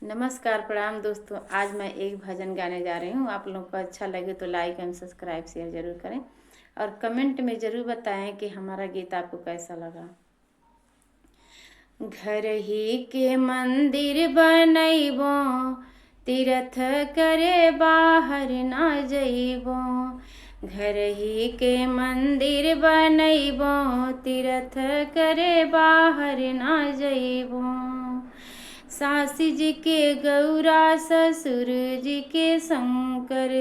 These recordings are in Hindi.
नमस्कार, प्रणाम दोस्तों। आज मैं एक भजन गाने जा रही हूँ। आप लोगों को अच्छा लगे तो लाइक एंड सब्सक्राइब शेयर जरूर करें और कमेंट में ज़रूर बताएं कि हमारा गीत आपको कैसा लगा। घर ही के मंदिर बनैबो, तीर्थ करे बाहर ना जइबो। घर ही के मंदिर बनैबो, तीर्थ करे बाहर ना जइबो। सास जी के गौरा, ससुर जी के शंकर।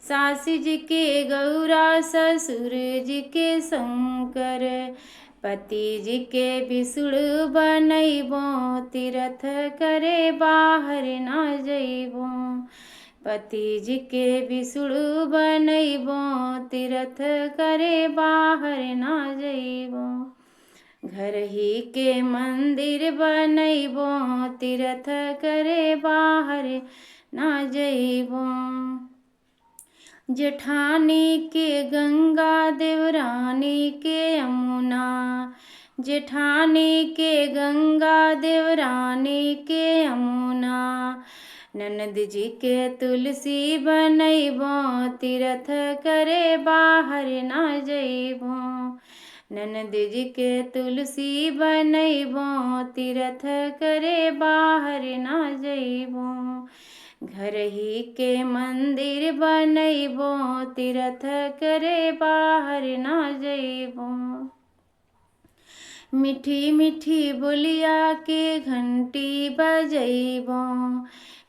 सास जी के गौरा, ससुर जी के शंकर। पति जी के विष्णु बनैबो, तीर्थ करे बाहर ना जइबो। पति जी के विष्णु बनैबो, तीर्थ करे बाहर ना जइबो। घर ही के मंदिर बनैबो, तीर्थ करे बाहर ना जइबो। जेठानी के गंगा, देवरानी के यमुना। जेठानी के गंगा, देवरानी के यमुना। ननद जी के तुलसी बनैबो, तीर्थ करे बाहर ना जइबो। ननद जी के तुलसी बनैबो, तीर्थ करे बाहर ना जइबो। घर ही के मंदिर बनैबो, तीर्थ करे बाहर ना जइबो। मीठी मीठी बोलिया के घंटी बजैबो।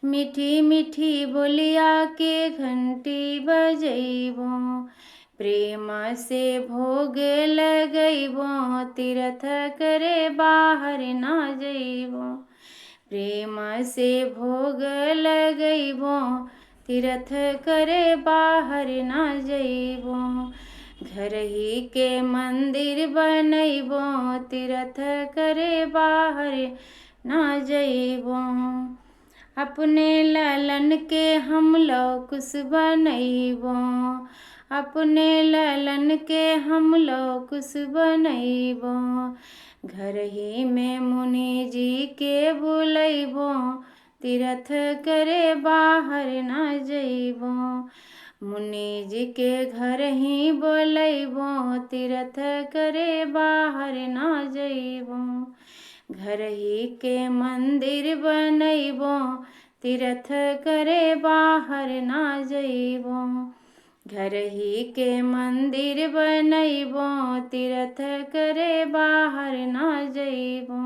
मीठी मीठी बोलिया के घंटी बजैबो। प्रेम से भोग लगैबो, तीर्थ करे बाहर ना जइबो। प्रेम से भोग लगैबो, तीर्थ करे बाहर ना जइबो। घर ही के मंदिर बनैबो, तीर्थ करे बाहर ना जइबो। अपने ललन के हम लौकुश बनैबो। अपने ललन के हम लौकुश बनैबो। घर ही में मुनि जी के बुलैबो, तीर्थ करे बाहर ना जइबो। मुनि जी के घर ही बोलैबो, तीर्थ करे बाहर ना जइबो। घर ही के मंदिर बनैबो, तीर्थ करे बाहर ना जइबो। घर ही के मंदिर बनैबो, तीर्थ करे बाहर ना जइबो।